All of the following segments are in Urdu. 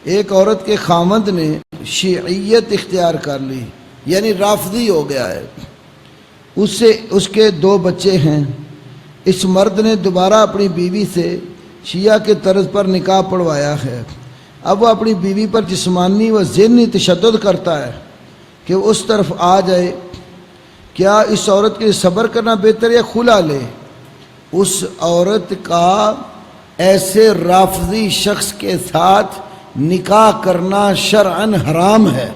ایک عورت کے خامند نے شیعیت اختیار کر لی، یعنی رافضی ہو گیا ہے، اس کے 2 بچے ہیں۔ اس مرد نے دوبارہ اپنی بیوی سے شیعہ کے طرز پر نکاح پڑھوایا ہے۔ اب وہ اپنی بیوی پر جسمانی و ذہنی تشدد کرتا ہے کہ وہ اس طرف آ جائے۔ کیا اس عورت کے صبر کرنا بہتر یا خلا لے؟ اس عورت کا ایسے رافضی شخص کے ساتھ نکاح کرنا شرعاً حرام ہے۔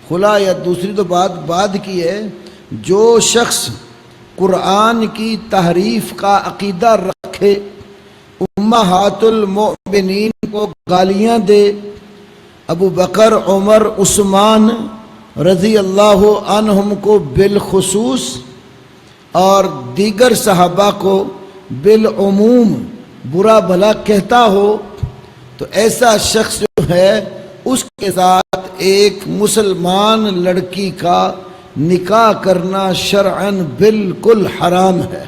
خلا یا دوسری تو بات کی ہے، جو شخص قرآن کی تحریف کا عقیدہ رکھے، امہات المؤمنین کو گالیاں دے، ابو بکر، عمر، عثمان رضی اللہ عنہم کو بالخصوص اور دیگر صحابہ کو بالعموم برا بھلا کہتا ہو، تو ایسا شخص جو ہے اس کے ساتھ ایک مسلمان لڑکی کا نکاح کرنا شرعاً بالکل حرام ہے۔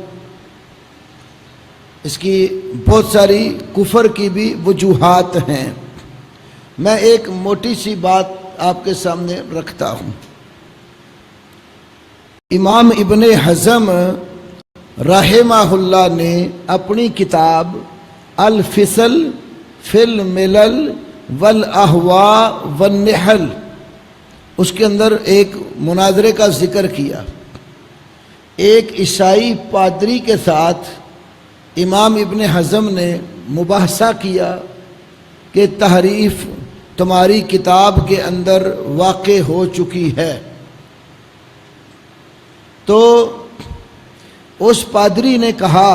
اس کی بہت ساری کفر کی بھی وجوہات ہیں۔ میں ایک موٹی سی بات آپ کے سامنے رکھتا ہوں۔ امام ابن حزم رحمہ اللہ نے اپنی کتاب الفصل فی الملل والاہواء والنحل، اس کے اندر ایک مناظرے کا ذکر کیا۔ ایک عیسائی پادری کے ساتھ امام ابن حزم نے مباحثہ کیا کہ تحریف تمہاری کتاب کے اندر واقع ہو چکی ہے۔ تو اس پادری نے کہا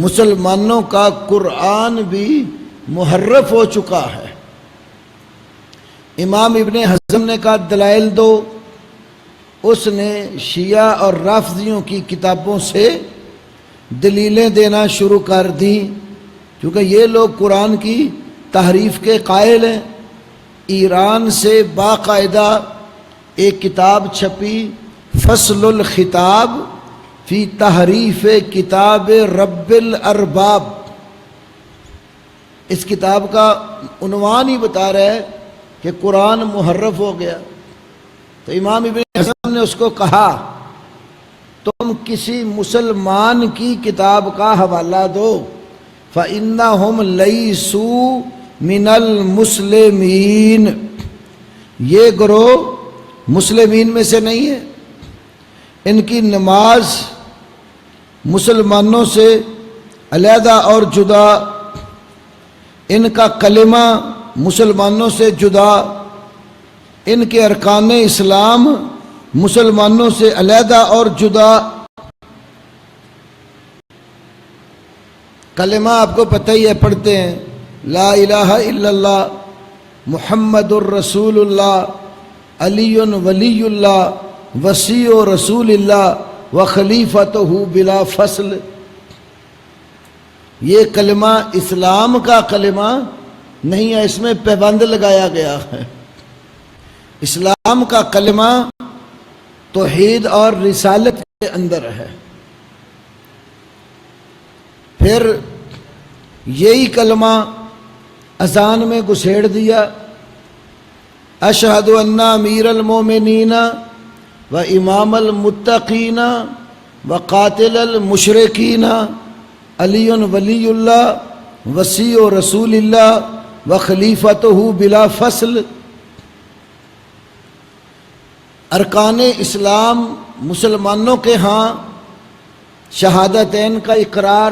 مسلمانوں کا قرآن بھی محرف ہو چکا ہے۔ امام ابن حزم نے کہا دلائل دو۔ اس نے شیعہ اور رافضیوں کی کتابوں سے دلیلیں دینا شروع کر دیں، کیونکہ یہ لوگ قرآن کی تحریف کے قائل ہیں۔ ایران سے باقاعدہ ایک کتاب چھپی، فصل الخطاب فی تحریف کتاب رب الارباب۔ اس کتاب کا عنوان ہی بتا رہا ہے کہ قرآن محرف ہو گیا۔ تو امام ابن حزم نے اس کو کہا تم کسی مسلمان کی کتاب کا حوالہ دو، فَإِنَّهُمْ لَيْسُوا مِنَ الْمُسْلِمِينَ، یہ گروہ مسلمین میں سے نہیں ہے۔ ان کی نماز مسلمانوں سے علیحدہ اور جدا، ان کا کلمہ مسلمانوں سے جدا، ان کے ارکان اسلام مسلمانوں سے علیحدہ اور جدا۔ کلمہ آپ کو پتہ ہی ہے، پڑھتے ہیں لا الہ الا اللہ محمد الرسول اللہ علی ولی اللہ وصی رسول اللہ و خلیفتہ بلا فصل۔ یہ کلمہ اسلام کا کلمہ نہیں ہے، اس میں پابند لگایا گیا ہے۔ اسلام کا کلمہ توحید اور رسالت کے اندر ہے۔ پھر یہی کلمہ اذان میں گھسیڑ دیا، اشہد ان امیر المومنین و امام المتقین و قاتل المشرکین علی ولی اللہ وصی رسول اللہ و خلیفتہ بلا فصل۔ ارکان اسلام مسلمانوں کے ہاں شہادتین کا اقرار،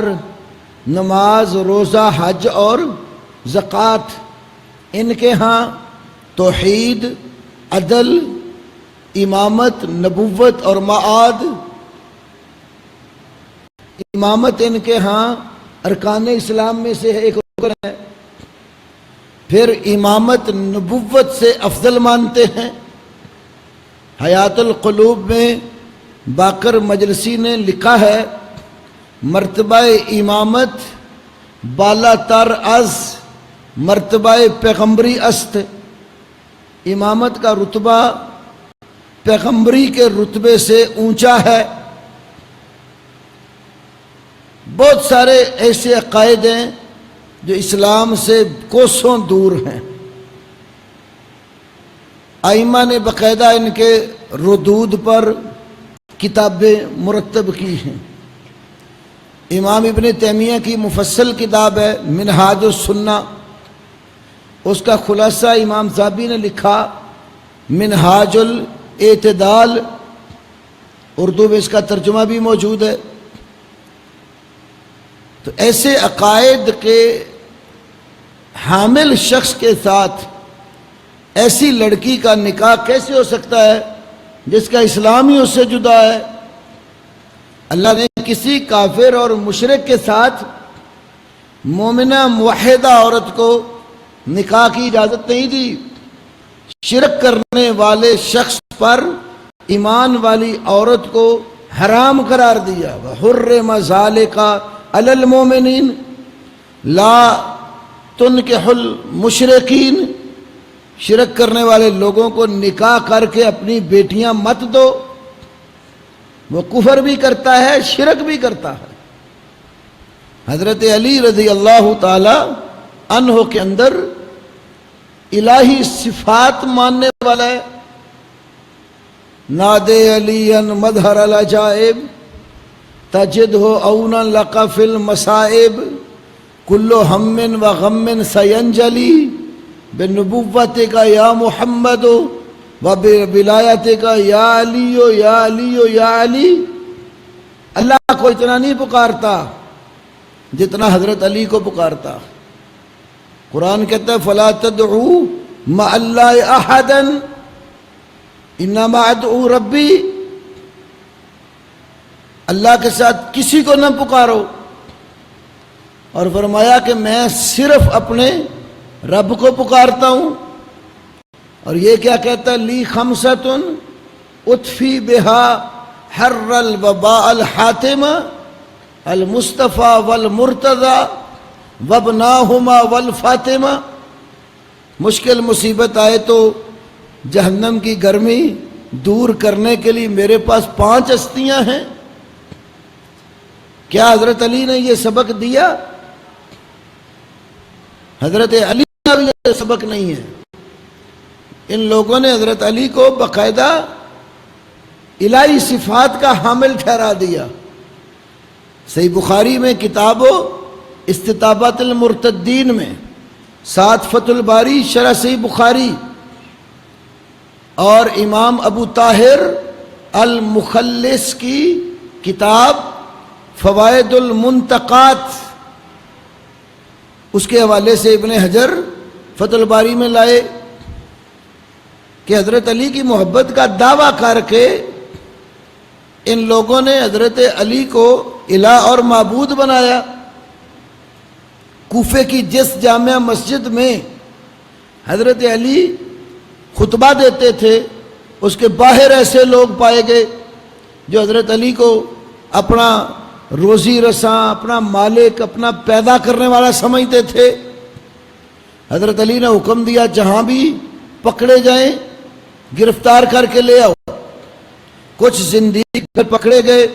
نماز، روزہ، حج اور زکوٰۃ، ان کے ہاں توحید، عدل، امامت، نبوت اور معاد۔ امامت ان کے ہاں ارکان اسلام میں سے ایک رکن ہے۔ پھر امامت نبوت سے افضل مانتے ہیں۔ حیات القلوب میں باقر مجلسی نے لکھا ہے مرتبہ امامت بالا تر از مرتبہ پیغمبری است۔ امامت کا رتبہ پیغمبری کے رتبے سے اونچا ہے۔ بہت سارے ایسے عقائد ہیں جو اسلام سے کوسوں دور ہیں۔ ائمہ نے باقاعدہ ان کے ردود پر کتابیں مرتب کی ہیں۔ امام ابن تیمیہ کی مفصل کتاب ہے منہاج السنہ، اس کا خلاصہ امام ذہبی نے لکھا منہاج الاعتدال، اردو میں اس کا ترجمہ بھی موجود ہے۔ تو ایسے عقائد کے حامل شخص کے ساتھ ایسی لڑکی کا نکاح کیسے ہو سکتا ہے جس کا اسلام ہی اس سے جدا ہے؟ اللہ نے کسی کافر اور مشرک کے ساتھ مومنہ موحدہ عورت کو نکاح کی اجازت نہیں دی۔ شرک کرنے والے شخص پر ایمان والی عورت کو حرام قرار دیا۔ وحرم ذالک علی المؤمنین لا تنکحوا المشرکین، شرک کرنے والے لوگوں کو نکاح کر کے اپنی بیٹیاں مت دو۔ وہ کفر بھی کرتا ہے، شرک بھی کرتا ہے۔ حضرت علی رضی اللہ تعالی عنہ کے اندر الہی صفات ماننے والا ہے۔ نادے علی مظہر العجائب تجدہ اونا لک فی المصائب کل ہم و غم سینجلی بنبوتک یا محمد و بولایتک یا علی یا علی یا علی۔ اللہ کو اتنا نہیں پکارتا جتنا حضرت علی کو پکارتا۔ قرآن کہتا ہے فلا تدعو مع اللہ احدا انما ادعو ربی، اللہ کے ساتھ کسی کو نہ پکارو، اور فرمایا کہ میں صرف اپنے رب کو پکارتا ہوں۔ اور یہ کیا کہتا ہے لی خمسۃ اطفی بہا حر الوباء الحاتم المصطفیٰ والمرتضی وابناہما والفاطمہ۔ مشکل مصیبت آئے تو جہنم کی گرمی دور کرنے کے لیے میرے پاس 5 ہستیاں ہیں۔ کیا حضرت علی نے یہ سبق دیا؟ حضرت علی کا بھی یہ سبق نہیں ہے۔ ان لوگوں نے حضرت علی کو باقاعدہ الہی صفات کا حامل ٹھہرا دیا۔ صحیح بخاری میں کتاب استطابات المرتدین میں، ساتھ فتح الباری شرح صحیح بخاری، اور امام ابو طاہر المخلص کی کتاب فوائد المنتقات، اس کے حوالے سے ابن حجر فتح الباری میں لائے کہ حضرت علی کی محبت کا دعویٰ کر کے ان لوگوں نے حضرت علی کو الہ اور معبود بنایا۔ کوفے کی جس جامع مسجد میں حضرت علی خطبہ دیتے تھے اس کے باہر ایسے لوگ پائے گئے جو حضرت علی کو اپنا روزی رساں، اپنا مالک، اپنا پیدا کرنے والا سمجھتے تھے۔ حضرت علی نے حکم دیا جہاں بھی پکڑے جائیں گرفتار کر کے لے آؤ۔ کچھ زندیق پکڑے گئے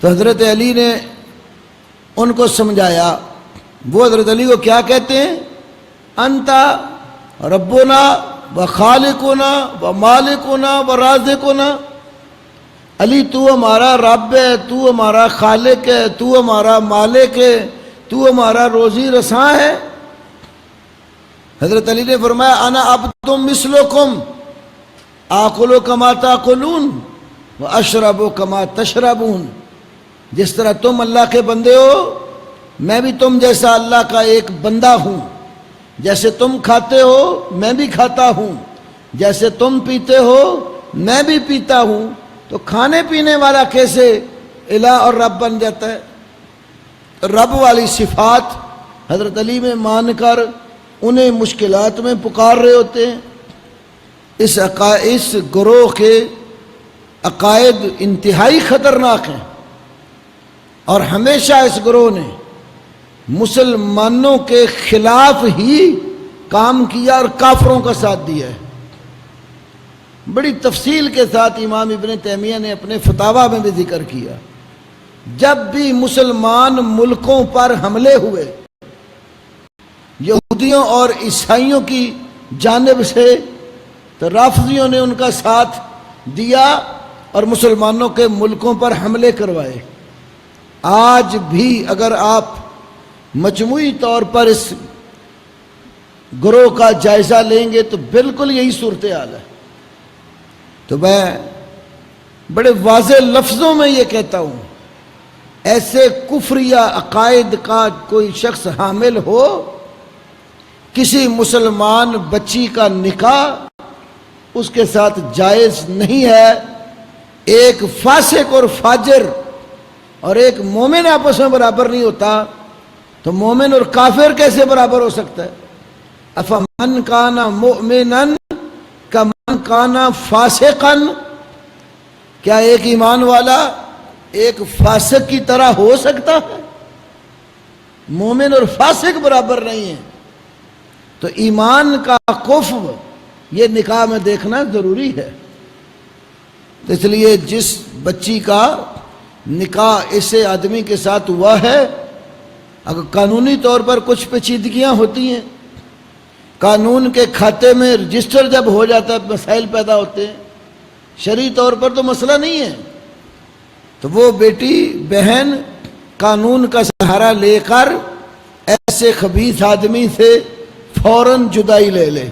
تو حضرت علی نے ان کو سمجھایا۔ وہ حضرت علی کو کیا کہتے ہیں؟ انتا ربنا و خالقنا و مالکنا و رازقنا، علی تو ہمارا رب ہے، تو ہمارا خالق ہے، تو ہمارا مالک ہے، تو ہمارا روزی رساں ہے۔ حضرت علی نے فرمایا انا عبد مثلکم آکل کما تاکلون و اشرب کما تشربون، جس طرح تم اللہ کے بندے ہو میں بھی تم جیسا اللہ کا ایک بندہ ہوں، جیسے تم کھاتے ہو میں بھی کھاتا ہوں، جیسے تم پیتے ہو میں بھی پیتا ہوں۔ تو کھانے پینے والا کیسے الہ اور رب بن جاتا ہے؟ رب والی صفات حضرت علی میں مان کر انہیں مشکلات میں پکار رہے ہوتے ہیں۔ اس گروہ کے عقائد انتہائی خطرناک ہیں، اور ہمیشہ اس گروہ نے مسلمانوں کے خلاف ہی کام کیا اور کافروں کا ساتھ دیا ہے۔ بڑی تفصیل کے ساتھ امام ابن تیمیہ نے اپنے فتاویٰ میں بھی ذکر کیا، جب بھی مسلمان ملکوں پر حملے ہوئے یہودیوں اور عیسائیوں کی جانب سے، تو رافضیوں نے ان کا ساتھ دیا اور مسلمانوں کے ملکوں پر حملے کروائے۔ آج بھی اگر آپ مجموعی طور پر اس گروہ کا جائزہ لیں گے تو بالکل یہی صورتحال ہے۔ تو میں بڑے واضح لفظوں میں یہ کہتا ہوں، ایسے کفریہ عقائد کا کوئی شخص حامل ہو، کسی مسلمان بچی کا نکاح اس کے ساتھ جائز نہیں ہے۔ ایک فاسق اور فاجر اور ایک مومن آپس میں برابر نہیں ہوتا، تو مومن اور کافر کیسے برابر ہو سکتا ہے؟ افمن کان مؤمنا کمن کان فاسقا، کیا ایک ایمان والا ایک فاسق کی طرح ہو سکتا ہے؟ مومن اور فاسق برابر نہیں ہیں۔ تو ایمان کا کفو یہ نکاح میں دیکھنا ضروری ہے۔ تو اس لیے جس بچی کا نکاح اسے آدمی کے ساتھ ہوا ہے، اگر قانونی طور پر کچھ پیچیدگیاں ہوتی ہیں، قانون کے کھاتے میں رجسٹر جب ہو جاتا ہے مسائل پیدا ہوتے ہیں، شرعی طور پر تو مسئلہ نہیں ہے، تو وہ بیٹی بہن قانون کا سہارا لے کر ایسے خبیث آدمی سے فوراً جدائی لے لے۔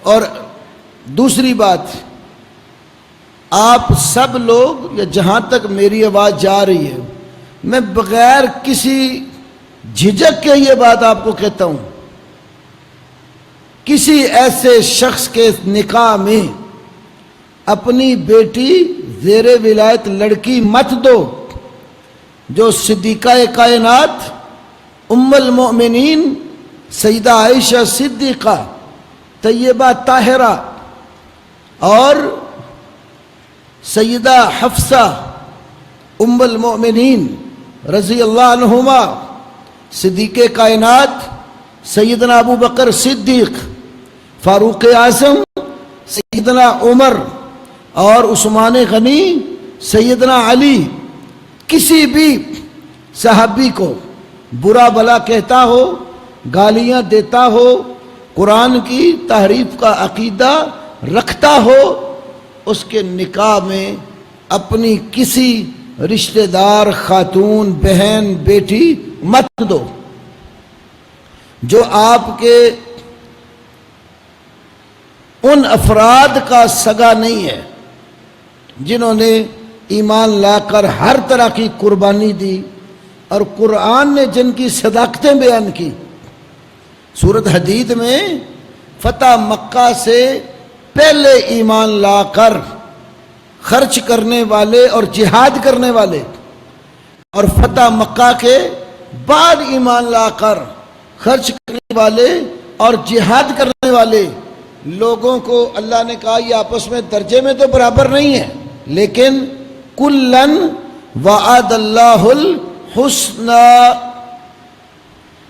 اور دوسری بات، آپ سب لوگ، یا جہاں تک میری آواز جا رہی ہے، میں بغیر کسی جھجک کے یہ بات آپ کو کہتا ہوں، کسی ایسے شخص کے نکاح میں اپنی بیٹی زیر ولایت لڑکی مت دو جو صدیقہ کائنات ام المؤمنین سیدہ عائشہ صدیقہ طیبہ طاہرہ اور سیدہ حفصہ ام المؤمنین رضی اللہ عنہما، صدیق کائنات سیدنا ابو بکر صدیق، فاروق اعظم سیدنا عمر اور عثمان غنی سیدنا علی، کسی بھی صحابی کو برا بلا کہتا ہو، گالیاں دیتا ہو، قرآن کی تحریف کا عقیدہ رکھتا ہو، اس کے نکاح میں اپنی کسی رشتہ دار خاتون بہن بیٹی مت دو۔ جو آپ کے ان افراد کا سگا نہیں ہے جنہوں نے ایمان لا کر ہر طرح کی قربانی دی اور قرآن نے جن کی صداقتیں بیان کی۔ سورۃ حدید میں فتح مکہ سے پہلے ایمان لا کر خرچ کرنے والے اور جہاد کرنے والے، اور فتح مکہ کے بعد ایمان لا کر خرچ کرنے والے اور جہاد کرنے والے لوگوں کو اللہ نے کہا یہ آپس میں درجے میں تو برابر نہیں ہے، لیکن کلن وعد اللہ الحسنی،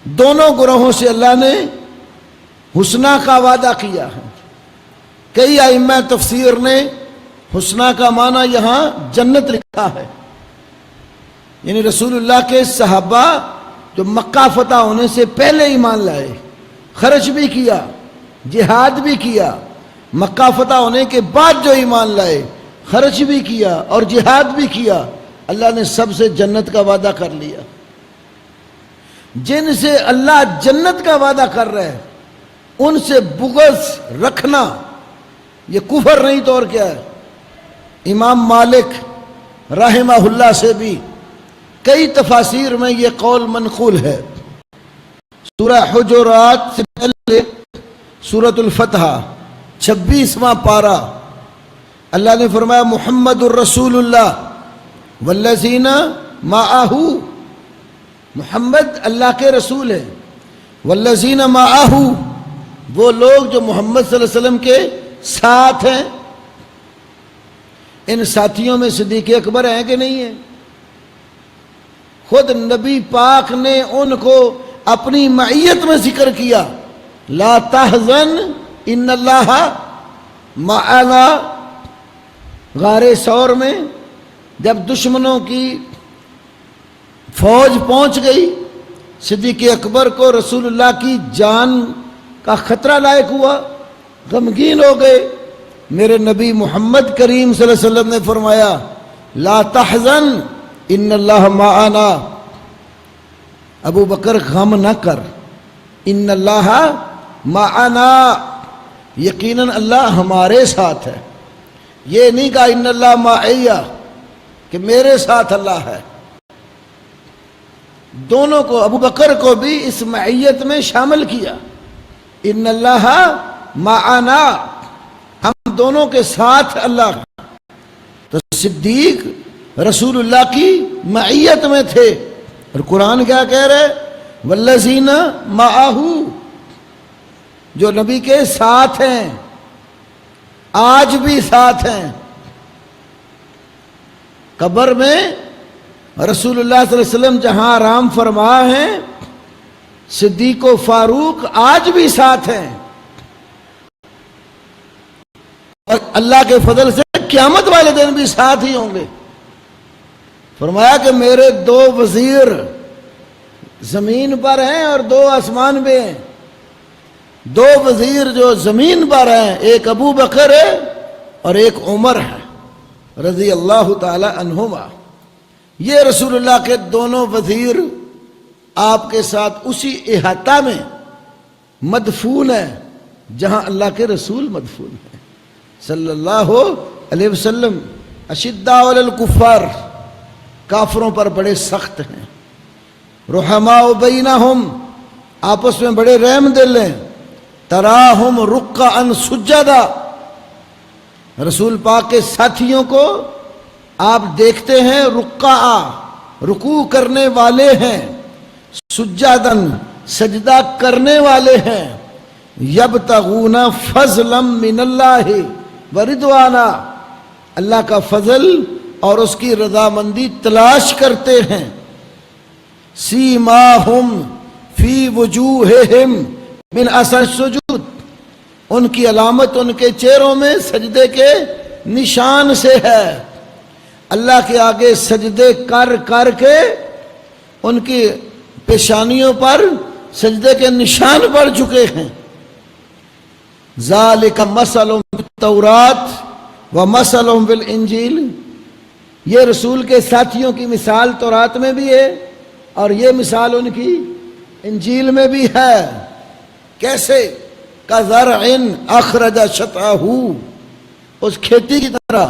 دونوں گروہوں سے اللہ نے حسنہ کا وعدہ کیا ہے۔ کئی ائمہ تفسیر نے حسنہ کا معنی یہاں جنت لکھا ہے، یعنی رسول اللہ کے صحابہ جو مکہ فتح ہونے سے پہلے ایمان لائے، خرچ بھی کیا، جہاد بھی کیا، مکہ فتح ہونے کے بعد جو ایمان لائے، خرچ بھی کیا اور جہاد بھی کیا، اللہ نے سب سے جنت کا وعدہ کر لیا۔ جن سے اللہ جنت کا وعدہ کر رہا ہے ان سے بغض رکھنا یہ کفر نہیں تو اور کیا ہے؟ امام مالک رحمہ اللہ سے بھی کئی تفاسیر میں یہ قول منقول ہے۔ سورہ حجرات سے پہلے سورۃ الفتح 26واں پارہ اللہ نے فرمایا محمد الرسول اللہ والذین معہ، محمد اللہ کے رسول ہے، والذین معہ وہ لوگ جو محمد صلی اللہ علیہ وسلم کے ساتھ ہیں۔ ان ساتھیوں میں صدیق اکبر ہیں کہ نہیں ہیں؟ خود نبی پاک نے ان کو اپنی معیت میں ذکر کیا، لا تحزن ان اللہ معنا۔ غار ثور میں جب دشمنوں کی فوج پہنچ گئی، صدیق اکبر کو رسول اللہ کی جان کا خطرہ لاحق ہوا، غمگین ہو گئے۔ میرے نبی محمد کریم صلی اللہ علیہ وسلم نے فرمایا لا تحزن ان اللہ معنا، ابو بکر غم نہ کر، ان اللہ معنا، یقیناً اللہ ہمارے ساتھ ہے۔ یہ نہیں کہا ان اللہ معیہ کہ میرے ساتھ اللہ ہے، دونوں کو، ابو بکر کو بھی اس معیت میں شامل کیا، ان اللہ معنا، ہم دونوں کے ساتھ اللہ۔ تو صدیق رسول اللہ کی معیت میں تھے، اور قرآن کیا کہہ رہے؟ والذین معہ، جو نبی کے ساتھ ہیں، آج بھی ساتھ ہیں۔ قبر میں رسول اللہ صلی اللہ علیہ وسلم جہاں آرام فرما ہیں، صدیق و فاروق آج بھی ساتھ ہیں، اور اللہ کے فضل سے قیامت والے دن بھی ساتھ ہی ہوں گے۔ فرمایا کہ میرے دو وزیر زمین پر ہیں اور دو آسمان پہ ہیں۔ دو وزیر جو زمین پر ہیں، ایک ابو بکر ہے اور ایک عمر ہے رضی اللہ تعالی عنہما۔ یہ رسول اللہ کے دونوں وزیر آپ کے ساتھ اسی احاطہ میں مدفون ہیں جہاں اللہ کے رسول مدفون ہیں صلی اللہ علیہ وسلم۔ اشداء علی الکفار، کافروں پر بڑے سخت ہیں، رحماء بینہم، آپس میں بڑے رحم دل ہیں، تراہم رکعا سجدا، رسول پاک کے ساتھیوں کو آپ دیکھتے ہیں رکعا، رکوع کرنے والے ہیں، سجدن، سجدہ کرنے والے ہیں، یبتغون فضلا من اللہ ورضوانا، اللہ کا فضل اور اس کی رضامندی تلاش کرتے ہیں۔ سیماہم فی وجوہہم من اثر السجود، ان کی علامت ان کے چہروں میں سجدے کے نشان سے ہے۔ اللہ کے آگے سجدے کر کر کے ان کی پیشانیوں پر سجدے کے نشان پڑ چکے ہیں۔ ذالک مثلهم فی التوراۃ ومثلهم فی الانجیل، یہ رسول کے ساتھیوں کی مثال تورات میں بھی ہے اور یہ مثال ان کی انجیل میں بھی ہے۔ کیسے؟ کزرع اخرج شطأہ، اس کھیتی کی طرح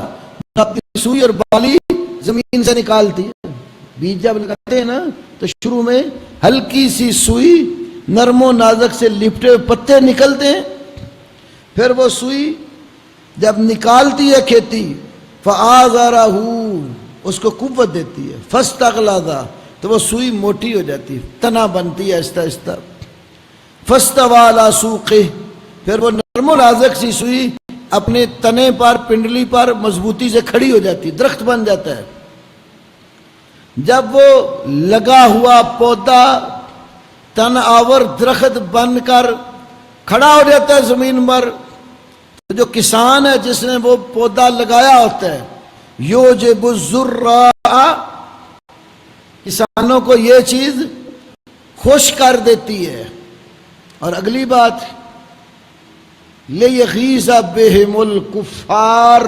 اپنی سوئی اور بالی زمین سے نکالتی ہے۔ بیج جب لگاتے ہیں نا تو شروع میں ہلکی سی سوئی نرم و نازک سے لپٹے ہوئے پتے نکلتے ہیں، پھر وہ سوئی جب نکالتی ہے کھیتی فآزرہ، اس کو قوت دیتی ہے، فاستغلظ، تو وہ سوئی موٹی ہو جاتی ہے، تنا بنتی ہے آہستہ آہستہ، فاستوی علی سوقہ، پھر وہ نرم و نازک سی سوئی اپنے تنے پر، پنڈلی پر مضبوطی سے کھڑی ہو جاتی ہے، درخت بن جاتا ہے۔ جب وہ لگا ہوا پودا تن آور درخت بن کر کھڑا ہو جاتا ہے زمین پر، تو جو کسان ہے جس نے وہ پودا لگایا ہوتا ہے، یوجب الزراء، کسانوں کو یہ چیز خوش کر دیتی ہے۔ اور اگلی بات، لیغیظ بہم الکفار،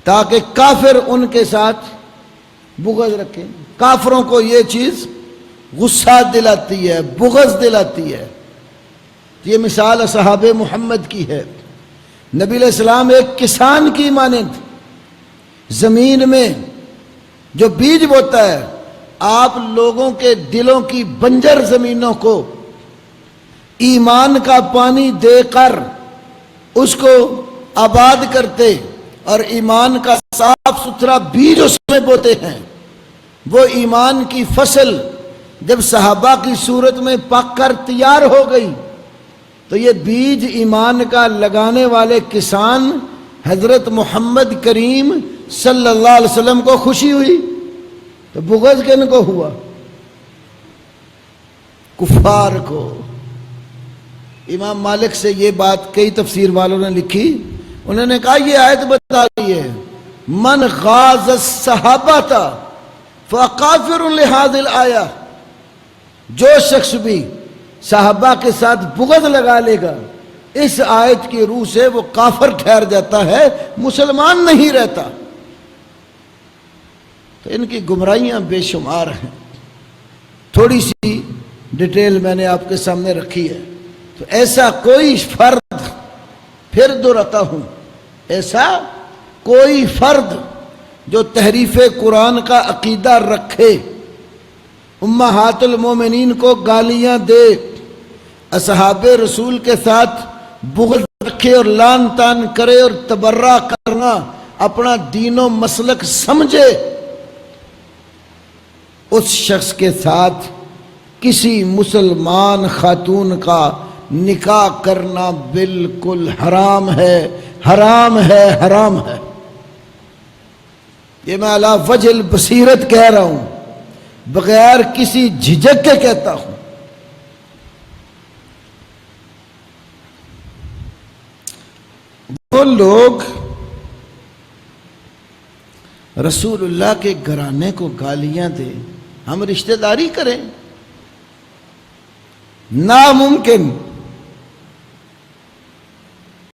تاکہ کافر ان کے ساتھ بغض رکھیں۔ کافروں کو یہ چیز غصہ دلاتی ہے، بغض دلاتی ہے۔ یہ مثال اصحاب محمد کی ہے۔ نبی علیہ السلام ایک کسان کی مانند زمین میں جو بیج بوتا ہے، آپ لوگوں کے دلوں کی بنجر زمینوں کو ایمان کا پانی دے کر اس کو آباد کرتے اور ایمان کا صاف ستھرا بیج اس میں بوتے ہیں۔ وہ ایمان کی فصل جب صحابہ کی صورت میں پک کر تیار ہو گئی تو یہ بیج ایمان کا لگانے والے کسان حضرت محمد کریم صلی اللہ علیہ وسلم کو خوشی ہوئی، تو بغض کن کو ہوا؟ کفار کو۔ امام مالک سے یہ بات کئی تفسیر والوں نے لکھی، انہوں نے کہا یہ آیت بتا رہی ہے من غاز الصحابہ فکافر لہذ الآیہ، جو شخص بھی صحابہ کے ساتھ بغض لگا لے گا اس آیت کی روح سے وہ کافر ٹھہر جاتا ہے، مسلمان نہیں رہتا۔ تو ان کی گمراہیاں بے شمار ہیں، تھوڑی سی ڈیٹیل میں نے آپ کے سامنے رکھی ہے۔ تو ایسا کوئی فرد، پھر دہراتا ہوں، ایسا کوئی فرد جو تحریف قرآن کا عقیدہ رکھے، امہات المومنین کو گالیاں دے، اصحاب رسول کے ساتھ بغض رکھے اور لان تان کرے اور تبرہ کرنا اپنا دین و مسلک سمجھے، اس شخص کے ساتھ کسی مسلمان خاتون کا نکاح کرنا بالکل حرام ہے، حرام ہے، حرام ہے۔ یہ میں علی وجہ البصیرت کہہ رہا ہوں، بغیر کسی جھجک کے کہتا ہوں۔ وہ لوگ رسول اللہ کے گھرانے کو گالیاں دیں، ہم رشتہ داری کریں، ناممکن۔